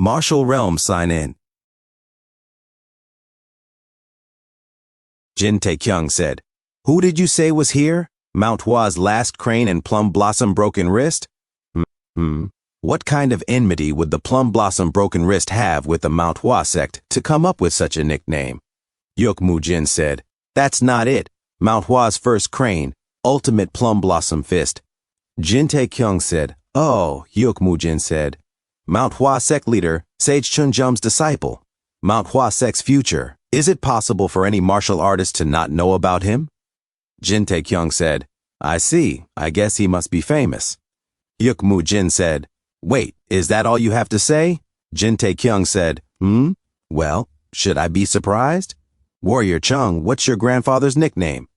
Martial Realm sign in. Jin Taekyung said, "Who did you say was here? Manhwa's last crane and Plum Blossom Broken Wrist? What kind of enmity would the Plum Blossom Broken Wrist have with the Manhwa sect to come up with such a nickname?" Hyuk Jin said, "That's not it. Manhwa's first crane, Ultimate Plum Blossom Fist." Jin Taekyung said, "Oh," Hyuk Jin said, "Manhwa sect leader, Sage Chunjum's disciple. Manhwa sect's future. Is it possible for any martial artist to not know about him?" Jin Taekyung said, "I see. I guess he must be famous." Hyuk Jin said, "Wait, is that all you have to say?" Jin Taekyung said, Well, should I be surprised? Warrior Chung, what's your grandfather's nickname?"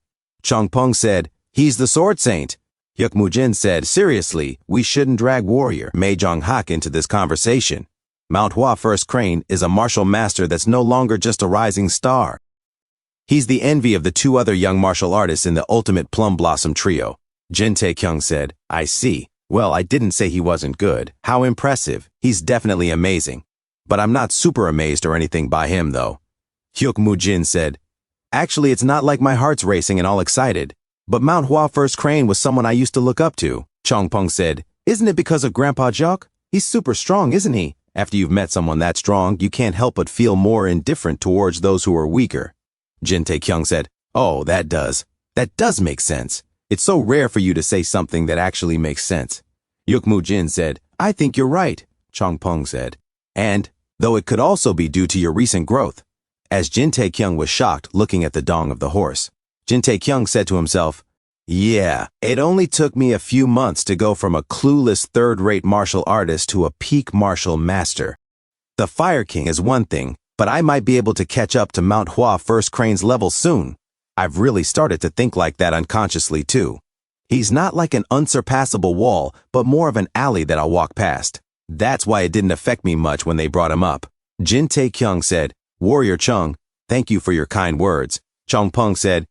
Chung Peng said, "He's the Sword Saint." Hyuk Jin said, "Seriously, we shouldn't drag Warrior Mei Jong Hak into this conversation. Manhwa First Crane is a martial master that's no longer just a rising star. He's the envy of the two other young martial artists in the Ultimate Plum Blossom Trio." Jin Taekyung said, "I see. Well, I didn't say he wasn't good. How impressive. He's definitely amazing. But I'm not super amazed or anything by him, though." Hyuk Jin said, "Actually, it's not like my heart's racing and all excited. But Manhwa First Crane was someone I used to look up to." Chong Peng said, "Isn't it because of Grandpa Jock? He's super strong, isn't he? After you've met someone that strong, you can't help but feel more indifferent towards those who are weaker." Jin Taekyung said, "Oh, that does make sense. It's so rare for you to say something that actually makes sense." Hyuk Jin said, "I think you're right," Chong Peng said. "And, though it could also be due to your recent growth." As Jin Taekyung was shocked looking at the dong of the horse, Jin Taekyung said to himself, "Yeah, it only took me a few months to go from a clueless third-rate martial artist to a peak martial master. The Fire King is one thing, but I might be able to catch up to Manhwa First Crane's level soon. I've really started to think like that unconsciously too. He's not like an unsurpassable wall, but more of an alley that I'll walk past. That's why it didn't affect me much when they brought him up." Jin Taekyung said, "Warrior Chung, thank you for your kind words." Chong Peng said,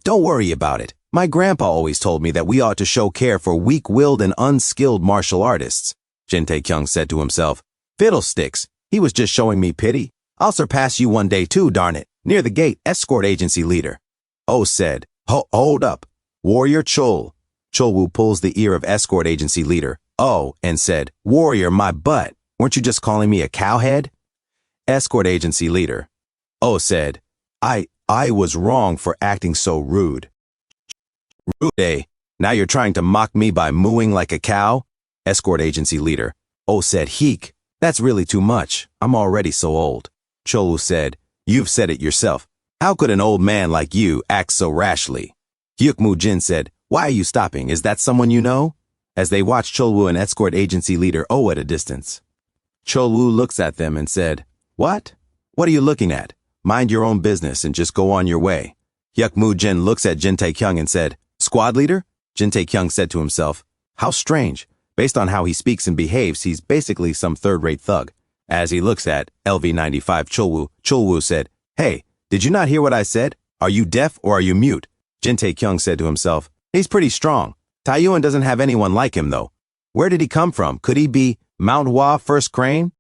Don't worry about it. My grandpa always told me that we ought to show care for weak-willed and unskilled martial artists." Jin Taekyung said to himself, "Fiddlesticks, he was just showing me pity. I'll surpass you one day too, darn it. Near the gate, escort agency leader." Oh said, Hold up. Warrior Chol." Cholwoo pulls the ear of escort agency leader, Oh, and said, "Warrior, my butt. Weren't you just calling me a cowhead?" Escort agency leader, Oh said, I was wrong for acting so rude." "Rude, eh? Now you're trying to mock me by mooing like a cow?" Escort agency leader, Oh said, "Heek, that's really too much. I'm already so old." Cholu said, "You've said it yourself. How could an old man like you act so rashly?" Hyuk Jin said, "Why are you stopping? Is that someone you know?" As they watched Cholwoo and escort agency leader Oh at a distance. Cholwoo looks at them and said, What are you looking at? Mind your own business and just go on your way." Hyuk Jin looks at Jin Taekyung and said, "Squad leader?" Jin Taekyung said to himself, "How strange. Based on how he speaks and behaves, he's basically some third-rate thug." As he looks at LV-95 Cholwoo said, "Hey, did you not hear what I said? Are you deaf or are you mute?" Jin Taekyung said to himself, "He's pretty strong. Taeyuan doesn't have anyone like him, though. Where did he come from? Could he be Manhwa First Crane?"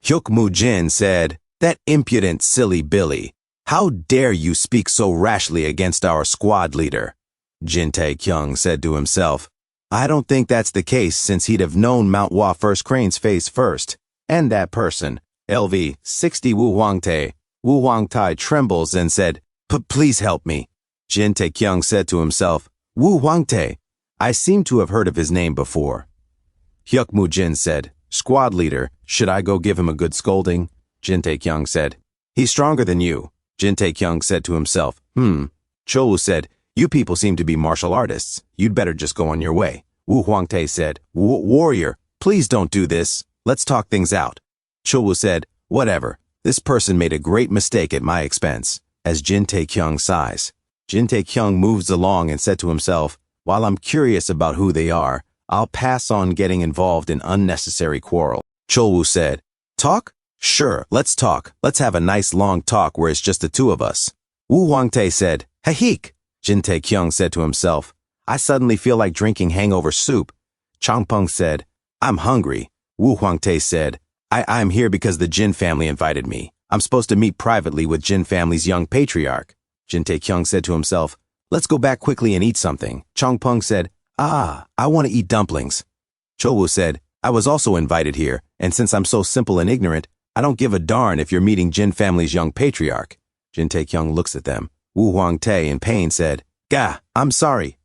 Hyuk Jin said, "That impudent silly Billy. How dare you speak so rashly against our squad leader?" Jin Taekyung said to himself, "I don't think that's the case since he'd have known Manhwa First Crane's face first. And that person, LV-60 Wu Huangtae." Wu Huangtae trembles and said, Please help me." Jin Taekyung said to himself, "Wu Huangtae. I seem to have heard of his name before." Hyuk Jin said, "Squad leader, should I go give him a good scolding?" Jin Taekyung said, "He's stronger than you." Jin Taekyung said to himself, Cholu said, "You people seem to be martial artists. You'd better just go on your way." Wu Huangtae said, Warrior, please don't do this. Let's talk things out." Cholu said, "Whatever. This person made a great mistake at my expense." As Jin Taekyung sighs, Jin Taekyung moves along and said to himself, "While I'm curious about who they are, I'll pass on getting involved in unnecessary quarrel." Cholu said, "Talk? Sure, let's talk. Let's have a nice long talk where it's just the two of us." Wu Huangtae said, "Haheek." Jin Taekyung said to himself, "I suddenly feel like drinking hangover soup." Chong Peng said, "I'm hungry." Wu Huangtae said, I'm here because the Jin family invited me. I'm supposed to meet privately with Jin family's young patriarch. Jin Taekyung said to himself, let's go back quickly and eat something. Chongpeng said, I want to eat dumplings. Chowoo said, I was also invited here, and since I'm so simple and ignorant, I don't give a darn if you're meeting Jin family's young patriarch. Jin Taekyung looks at them. Wu Huangtae in pain said, Gah, I'm sorry.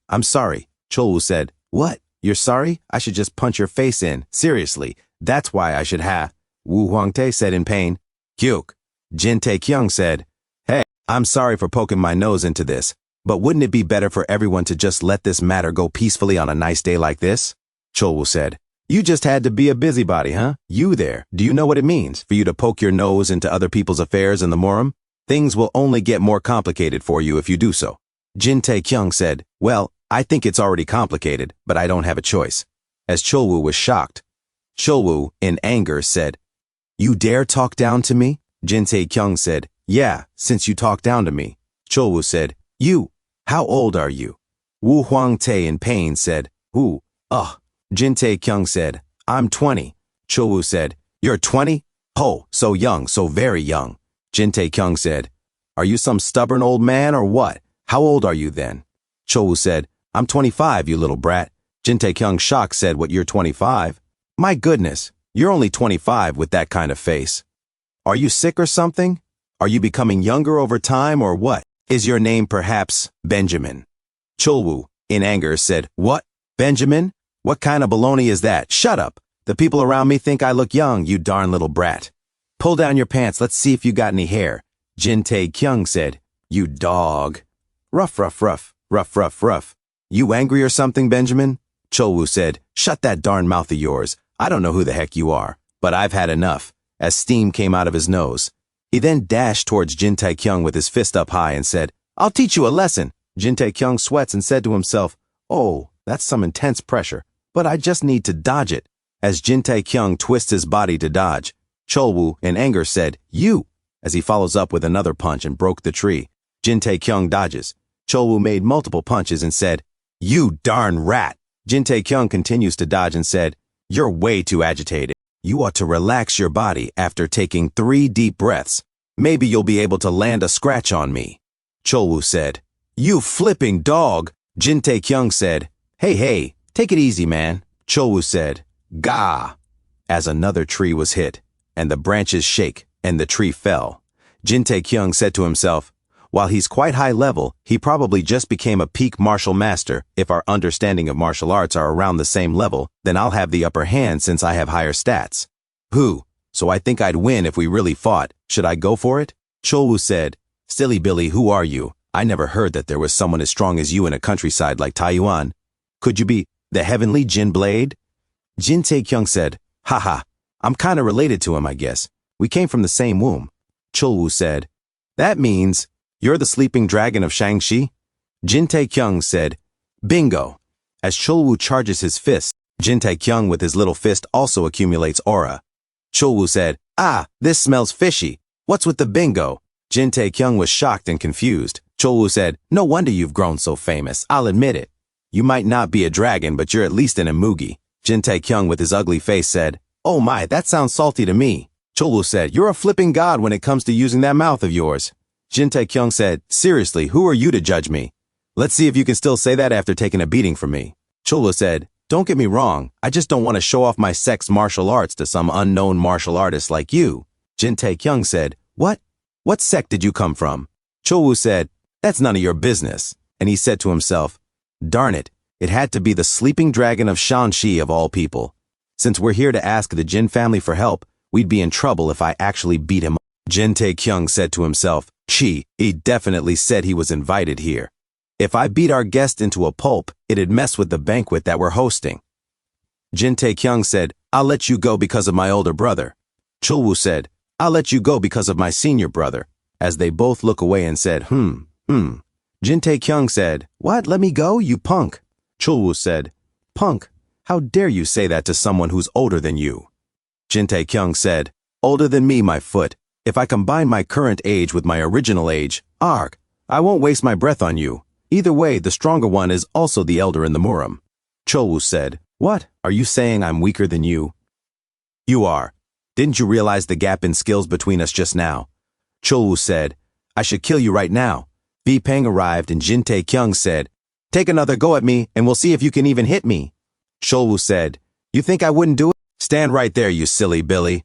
Chowoo said, what? You're sorry? I should just punch your face in. Seriously, that's why I should have. Wu Huangtae said in pain. Kyuk. Jin Taekyung said, hey, I'm sorry for poking my nose into this, but wouldn't it be better for everyone to just let this matter go peacefully on a nice day like this? Chowoo said, you just had to be a busybody, huh? You there, do you know what it means for you to poke your nose into other people's affairs in the Morum? Things will only get more complicated for you if you do so. Jin Taekyung said, well, I think it's already complicated, but I don't have a choice. As Chowoo was shocked, Chowoo, in anger, said, you dare talk down to me? Jin Taekyung said, yeah, since you talked down to me. Chowoo said, you, how old are you? Wu Huangtae in pain said, ooh, ugh. Jin Taekyung said, I'm 20. Chowoo said, you're 20? Oh, so young, so very young. Jin Taekyung said, are you some stubborn old man or what? How old are you then? Chowoo said, I'm 25, you little brat. Jin Taekyung shocked said, what, you're 25? My goodness, you're only 25 with that kind of face. Are you sick or something? Are you becoming younger over time or what? Is your name perhaps Benjamin? Chowoo, in anger, said, what? Benjamin? What kind of baloney is that? Shut up. The people around me think I look young, you darn little brat. Pull down your pants, let's see if you got any hair. Jin Taekyung said, you dog. Ruff, ruff, ruff, ruff, ruff, ruff. You angry or something, Benjamin? Chowoo said, shut that darn mouth of yours. I don't know who the heck you are, but I've had enough, as steam came out of his nose. He then dashed towards Jin Taekyung with his fist up high and said, I'll teach you a lesson. Jin Taekyung sweats and said to himself, oh, that's some intense pressure, but I just need to dodge it. As Jin Taekyung twists his body to dodge, Chowoo, in anger, said, you, as he follows up with another punch and broke the tree. Jin Taekyung dodges. Chowoo made multiple punches and said, you darn rat. Jin Taekyung continues to dodge and said, you're way too agitated. You ought to relax your body after taking 3 deep breaths. Maybe you'll be able to land a scratch on me. Chowoo said, you flipping dog. Jin Taekyung said, hey, take it easy, man. Chowoo said, gah, as another tree was hit, and the branches shake, and the tree fell. Jin Taekyung said to himself, while he's quite high level, he probably just became a peak martial master. If our understanding of martial arts are around the same level, then I'll have the upper hand since I have higher stats. So I think I'd win if we really fought. Should I go for it? Chowoo said, silly Billy, who are you? I never heard that there was someone as strong as you in a countryside like Taiyuan. Could you be the heavenly Jin Blade? Jin Taekyung said, haha, I'm kinda related to him, I guess. We came from the same womb. Chowoo said, that means you're the sleeping dragon of Shangxi? Jin Taekyung said, bingo. As Chowoo charges his fist, Jin Taekyung with his little fist also accumulates aura. Chowoo said, this smells fishy. What's with the bingo? Jin Taekyung was shocked and confused. Chowoo said, no wonder you've grown so famous, I'll admit it. You might not be a dragon, but you're at least an emugi. Jin Taekyung with his ugly face said, oh my, that sounds salty to me. Chowoo said, you're a flipping god when it comes to using that mouth of yours. Jin Taekyung said, seriously, who are you to judge me? Let's see if you can still say that after taking a beating from me. Chowoo said, don't get me wrong, I just don't want to show off my sex martial arts to some unknown martial artist like you. Jin Taekyung said, what? What sect did you come from? Chowoo said, that's none of your business. And he said to himself, darn it, it had to be the sleeping dragon of Shanxi of all people. Since we're here to ask the Jin family for help, we'd be in trouble if I actually beat him up. Jin Taekyung said to himself, he definitely said he was invited here. If I beat our guest into a pulp, it'd mess with the banquet that we're hosting. Jin Taekyung said, I'll let you go because of my older brother. Chowoo said, I'll let you go because of my senior brother. As they both look away and said, Jin Taekyung said, what, let me go, you punk? Chowoo said, punk, how dare you say that to someone who's older than you? Jin Taekyung said, older than me, my foot. If I combine my current age with my original age, arg, I won't waste my breath on you. Either way, the stronger one is also the elder in the Morum. Chowoo said, what, are you saying I'm weaker than you? You are. Didn't you realize the gap in skills between us just now? Cholwoo said, I should kill you right now. V Peng arrived and Jin Tae-kyung said, take another go at me and we'll see if you can even hit me. Cholwoo said, you think I wouldn't do it? Stand right there, you silly Billy.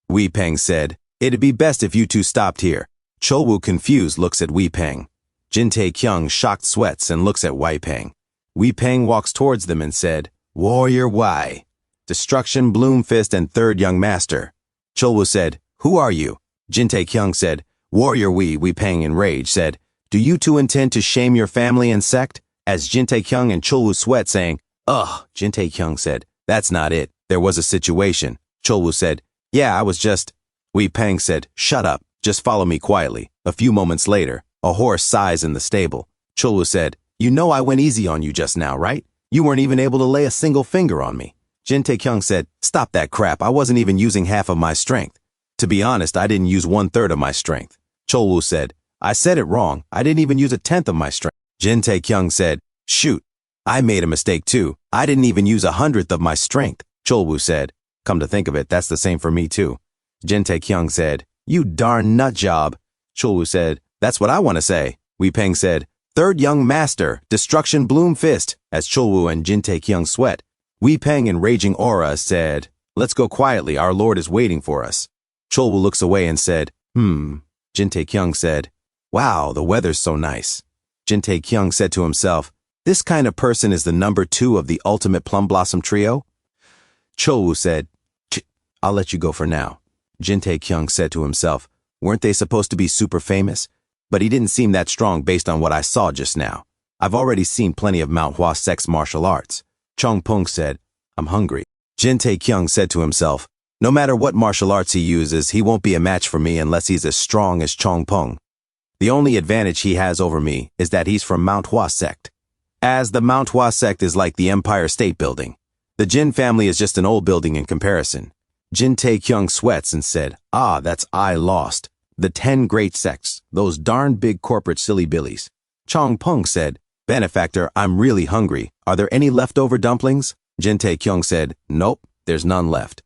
Wee Peng said, it'd be best if you two stopped here. Cholwoo confused looks at Wee Peng. Jin Tae-kyung shocked sweats and looks at Wei Peng. Wee Peng walks towards them and said, Warrior Wei, Destruction, Bloom Fist, and Third Young Master. Cholwoo said, who are you? Jin Tae-kyung said, Warrior Wee Peng in rage said, do you two intend to shame your family and sect? As Jin Tae-kyung and Cholwoo sweat saying, ugh, Jin Tae-kyung said, that's not it. There was a situation. Cholwoo said, yeah, I was just... Wee Peng said, shut up. Just follow me quietly. A few moments later, a horse sighs in the stable. Cholwoo said, you know I went easy on you just now, right? You weren't even able to lay a single finger on me. Jin Tae-kyung said, stop that crap. I wasn't even using half of my strength. To be honest, I didn't use 1/3 of my strength. Cholwoo said, I said it wrong. I didn't even use 1/10 of my strength. Jin Tae-kyung said, shoot. I made a mistake too. I didn't even use 100th of my strength. Cholwoo said, come to think of it, that's the same for me too. Jin Tae-kyung said, you darn nut job. Cholwoo said, that's what I want to say. Wee Peng said, Third Young Master, Destruction, Bloom Fist. As Cholwoo and Jin Tae-kyung sweat, Wee Peng in raging aura said, let's go quietly, our lord is waiting for us. Cholwoo looks away and said, Jin Tae-kyung said, wow, the weather's so nice. Jin Tae-kyung said to himself, this kind of person is the number 2 of the ultimate Plum Blossom Trio? Cholwoo said, I'll let you go for now. Jin Tae-kyung said to himself, weren't they supposed to be super famous? But he didn't seem that strong based on what I saw just now. I've already seen plenty of Manhwa sex martial arts. Chong Pung said, I'm hungry. Jin Tae-kyung said to himself, no matter what martial arts he uses, he won't be a match for me unless he's as strong as Chong Pung. The only advantage he has over me is that he's from Manhwa sect. As the Manhwa sect is like the Empire State Building. The Jin family is just an old building in comparison. Jin Tae-kyung sweats and said, that's I lost. The 10 great sects, those darn big corporate silly billies. Chong Pung said, benefactor, I'm really hungry. Are there any leftover dumplings? Jin Tae-kyung said, nope, there's none left.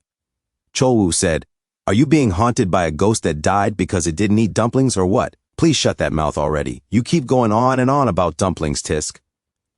Cholwoo said, are you being haunted by a ghost that died because it didn't eat dumplings or what? Please shut that mouth already. You keep going on and on about dumplings, Tisk.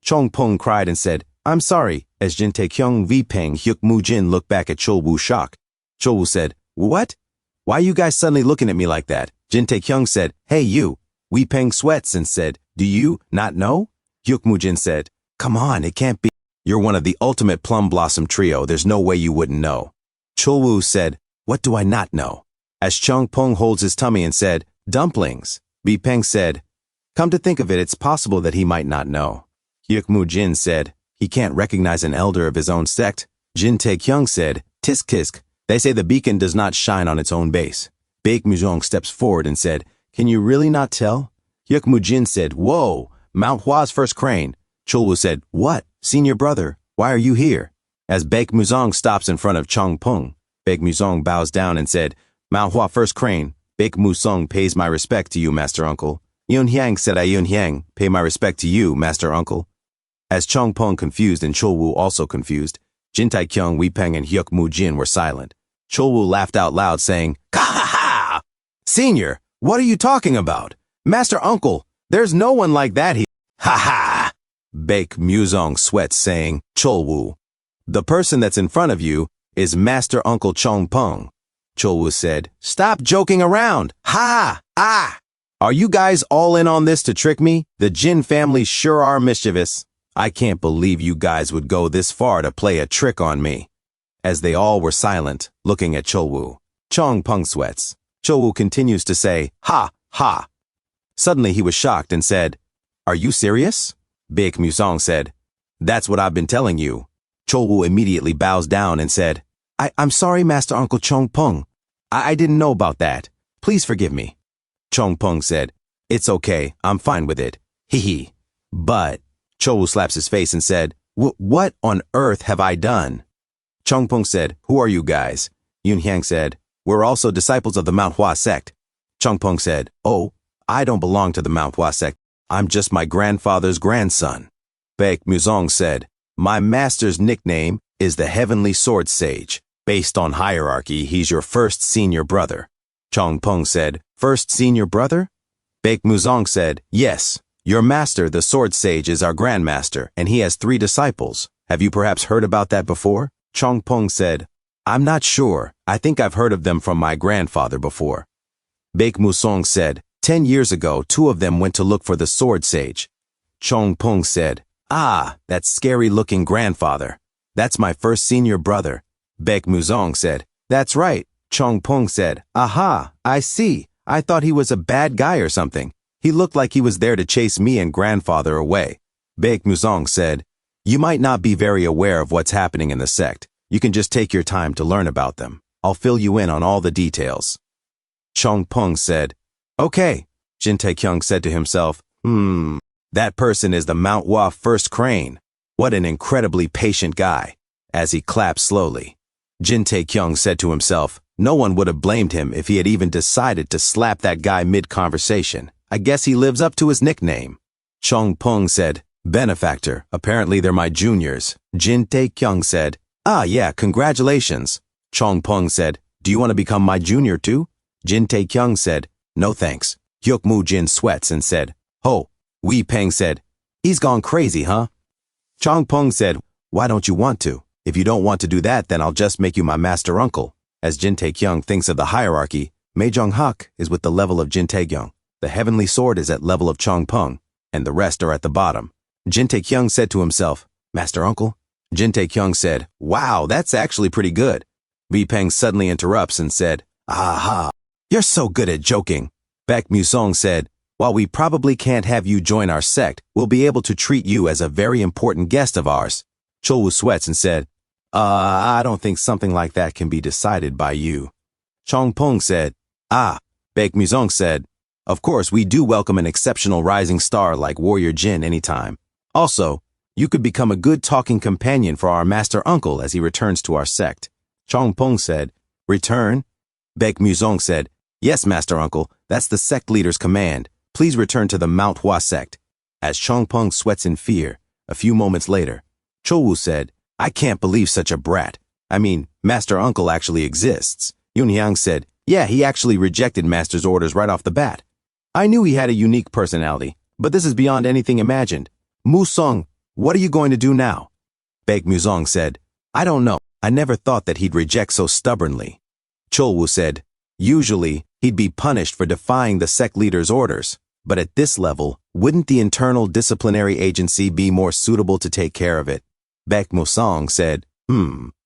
Chong Pung cried and said, I'm sorry. As Jin Tae-kyung, V Peng, Hyuk Moo Jin looked back at Cholwoo shocked. Cholwoo said, what? Why are you guys suddenly looking at me like that? Jin Tae-kyung said, hey you. Wee Peng sweats and said, do you not know? Hyuk Moo Jin said, come on, it can't be. You're one of the ultimate Plum Blossom Trio. There's no way you wouldn't know. Cholwoo said, what do I not know? As Chong Pung holds his tummy and said, dumplings. Wee Peng said, come to think of it, it's possible that he might not know. Hyuk Moo Jin said, he can't recognize an elder of his own sect. Jin Tae-kyung said, tisk tisk. They say the beacon does not shine on its own base. Baek Muzong steps forward and said, can you really not tell? Hyuk Moo Jin said, whoa, Mount Hwa's first crane. Cholwoo said, what? Senior brother, why are you here? As Baek Muzong stops in front of Chong Pung, Baek Muzong bows down and said, Mount Hwa first crane, Baek Muzong pays my respect to you, Master Uncle. Yun Hyang said I Yun Hyang, pay my respect to you, Master Uncle. As Chong Pung confused and Cholwoo also confused, Jin Tae-kyung, Wee Peng, and Hyuk Moo Jin were silent. Cholwoo laughed out loud, saying, "Ha-ha-ha! Senior, what are you talking about? Master Uncle, there's no one like that here." "Ha-ha!" Baek Muzong sweats, saying, "Cholwoo, the person that's in front of you is Master Uncle Chong Pung." Cholwoo said, "Stop joking around. Ha! Ah! Are you guys all in on this to trick me? The Jin family sure are mischievous. I can't believe you guys would go this far to play a trick on me." As they all were silent, looking at Cholwoo, Chong Pung sweats. Cholwoo continues to say, "Ha! Ha!" Suddenly he was shocked and said, "Are you serious?" Baek Muzong said, "That's what I've been telling you." Cholwoo immediately bows down and said, I'm sorry, Master Uncle Chong Pung. I didn't know about that. Please forgive me." Chong Pung said, "It's okay. I'm fine with it. Hee hee." But Cholwoo slaps his face and said, What on earth have I done?" Chong Pung said, "Who are you guys?" Yun Hyang said, "We're also disciples of the Mount Hwa sect." Chong Pung said, "Oh, I don't belong to the Mount Hwa sect. I'm just my grandfather's grandson." Baek Muzong said, "My master's nickname is the Heavenly Sword Sage." Based on hierarchy, he's your first senior brother. Chong Peng said, First senior brother? Baek Muzong said, Yes. Your master, the sword sage, is our grandmaster, and he has 3 disciples. Have you perhaps heard about that before? Chong Peng said, I'm not sure. I think I've heard of them from my grandfather before. Baek Muzong said, 10 years ago, 2 of them went to look for the sword sage. Chong Peng said, Ah, that scary-looking grandfather. That's my first senior brother. Baek Muzong said, That's right. Chong Peng said, Aha, I see. I thought he was a bad guy or something. He looked like he was there to chase me and grandfather away. Baek Muzong said, You might not be very aware of what's happening in the sect. You can just take your time to learn about them. I'll fill you in on all the details. Chong Peng said, Okay. Jin Taekyung said to himself, That person is the Manhwa first crane. What an incredibly patient guy. As he clapped slowly, Jin Taekyung said to himself, no one would have blamed him if he had even decided to slap that guy mid-conversation. I guess he lives up to his nickname. Chong Peng said, Benefactor, apparently they're my juniors. Jin Taekyung said, Ah yeah, congratulations. Chong Peng said, Do you want to become my junior too? Jin Taekyung said, No thanks. Hyuk Moo Jin sweats and said, Ho. Wee Peng said, He's gone crazy, huh? Chong Peng said, Why don't you want to? If you don't want to do that, then I'll just make you my master uncle. As Jin Taekyung thinks of the hierarchy, Mei Jong Hak is with the level of Jin Taekyung. The heavenly sword is at level of Chong Peng, and the rest are at the bottom. Jin Taekyung said to himself, Master uncle? Jin Taekyung said, Wow, that's actually pretty good. Wee Peng suddenly interrupts and said, Aha, you're so good at joking. Baek Muzong said, While we probably can't have you join our sect, we'll be able to treat you as a very important guest of ours. Cholwoo sweats and said, I don't think something like that can be decided by you. Chong Peng said, Baek Muzong said, Of course, we do welcome an exceptional rising star like Warrior Jin anytime. Also, you could become a good talking companion for our master uncle as he returns to our sect. Chong Peng said, Return? Baek Muzong said, Yes, master uncle, that's the sect leader's command. Please return to the Manhwa sect. As Chong Peng sweats in fear, a few moments later, Cholwoo said, I can't believe such a brat. I mean, Master Uncle actually exists. Yunhyang said, Yeah, he actually rejected Master's orders right off the bat. I knew he had a unique personality, but this is beyond anything imagined. Musong, what are you going to do now? Baek Muzong said, I don't know. I never thought that he'd reject so stubbornly. Cholwoo said, Usually, he'd be punished for defying the sect leader's orders. But at this level, wouldn't the internal disciplinary agency be more suitable to take care of it? Baek Muzong said,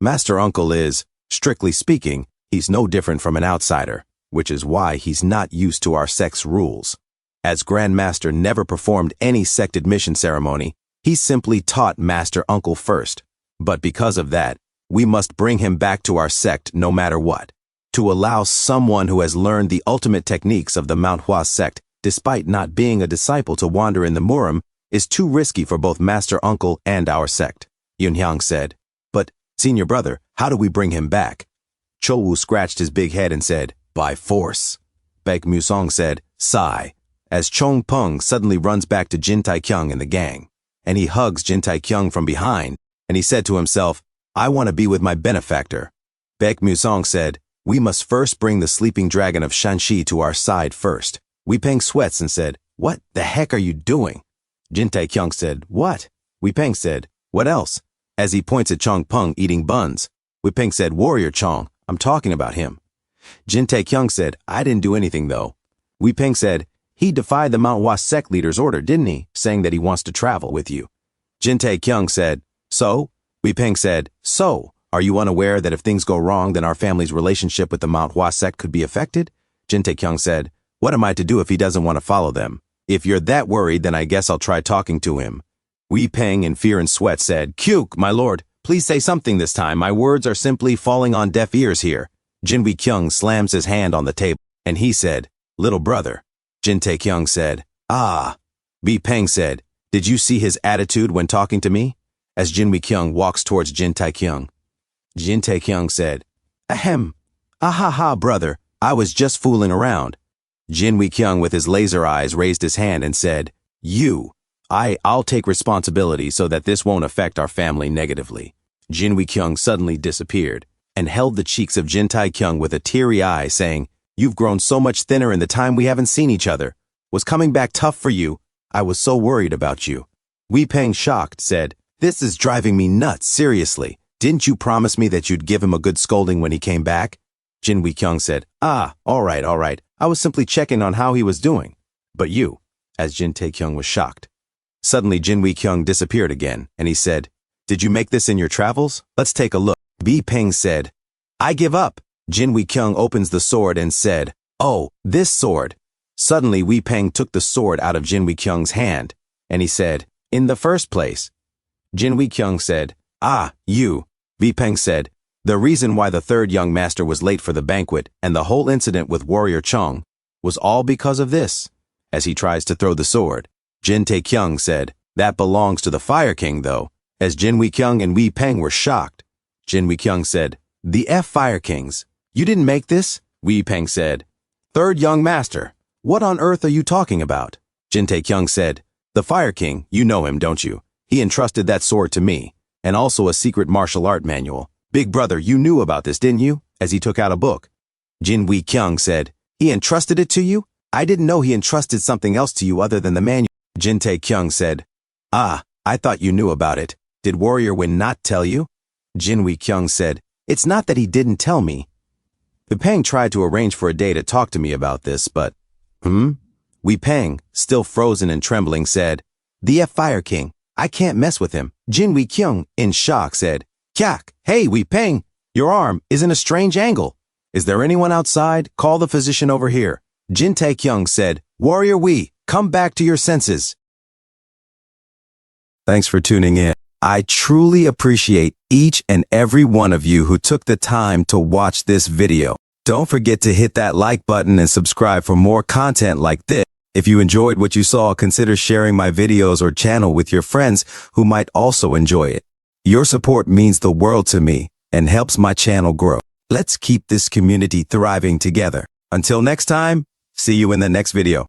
Master Uncle is, strictly speaking, he's no different from an outsider, which is why he's not used to our sect's rules. As Grandmaster never performed any sect admission ceremony, he simply taught Master Uncle first. But because of that, we must bring him back to our sect no matter what. To allow someone who has learned the ultimate techniques of the Manhwa sect, despite not being a disciple, to wander in the Murim, is too risky for both Master Uncle and our sect. Yunhyang said, But, senior brother, how do we bring him back? Cholwoo scratched his big head and said, By force. Baek Muzong said, Sigh, as Chong Peng suddenly runs back to Jin Taekyung and the gang, and he hugs Jin Taekyung from behind, and he said to himself, I want to be with my benefactor. Baek Muzong said, We must first bring the sleeping dragon of Shanxi to our side first. Wee Peng sweats and said, What the heck are you doing? Jin Taekyung said, What? Wee Peng said, What else? As he points at Chong Peng eating buns. Wee Peng said, Warrior Chong, I'm talking about him. Jin Taekyung said, I didn't do anything though. Wee Peng said, He defied the Manhwa sect leader's order, didn't he, saying that he wants to travel with you. Jin Taekyung said, So? Wee Peng said, So, are you unaware that if things go wrong, then our family's relationship with the Manhwa sect could be affected? Jin Taekyung said, What am I to do if he doesn't want to follow them? If you're that worried, then I guess I'll try talking to him. Wee Peng, in fear and sweat, said, Kyuk, my lord, please say something this time. My words are simply falling on deaf ears here. Jin Wee Kyung slams his hand on the table, and he said, Little brother. Jin Taekyung said, Wee Peng said, Did you see his attitude when talking to me? As Jin Wee Kyung walks towards Jin Taekyung. Jin Taekyung said, Ahem. Ahaha, brother, I was just fooling around. Jin Wee Kyung, with his laser eyes, raised his hand and said, I'll take responsibility so that this won't affect our family negatively. Jin Wee Kyung suddenly disappeared. and held the cheeks of Jin Tae-kyung with a teary eye, saying, "You've grown so much thinner in the time we haven't seen each other. Was coming back tough for you? I was so worried about you." Wee Peng, shocked, said, "This is driving me nuts, seriously. Didn't you promise me that you'd give him a good scolding when he came back?" Jin Wee-kyung said, All right. I was simply checking on how he was doing." "But you," as Jin Tae-kyung was shocked. Suddenly, Jin Wee-kyung disappeared again, and he said, "Did you make this in your travels? Let's take a look." Wee Peng said, "I give up." Jin Wee-kyung opens the sword and said, "Oh, this sword." Suddenly, Wee Peng took the sword out of Jin Wee-kyung's hand, and he said, "In the first place." Jin Wee-kyung said, You." Wee Peng said, "The reason why the third young master was late for the banquet and the whole incident with Warrior Chung was all because of this," as he tries to throw the sword. Jin Tae-kyung said, "That belongs to the Fire King, though," as Jin Wee-kyung and Wee Peng were shocked. Jin Wee-kyung said, "The Fire Kings. You didn't make this?" Wee Peng said, "Third young master. What on earth are you talking about?" Jin Tae-kyung said, "The Fire King, you know him, don't you? He entrusted that sword to me, and also a secret martial art manual. Big brother, you knew about this, didn't you?" as he took out a book. Jin Wee-kyung said, "He entrusted it to you? I didn't know he entrusted something else to you other than the manual." Jin Tae-kyung said, I thought you knew about it. Did Warrior Win not tell you?" Jin Wee-kyung said, "It's not that he didn't tell me. Wee Peng tried to arrange for a day to talk to me about this, but..." Wee Peng, still frozen and trembling, said, "The Fire King. I can't mess with him." Jin Wee-kyung, in shock, said, "Kyak, hey, Wee Peng, your arm is in a strange angle. Is there anyone outside? Call the physician over here." Jin Tae-kyung said, "Warrior Wee, come back to your senses." Thanks for tuning in. I truly appreciate each and every one of you who took the time to watch this video. Don't forget to hit that like button and subscribe for more content like this. If you enjoyed what you saw, consider sharing my videos or channel with your friends who might also enjoy it. Your support means the world to me and helps my channel grow. Let's keep this community thriving together. Until next time, see you in the next video.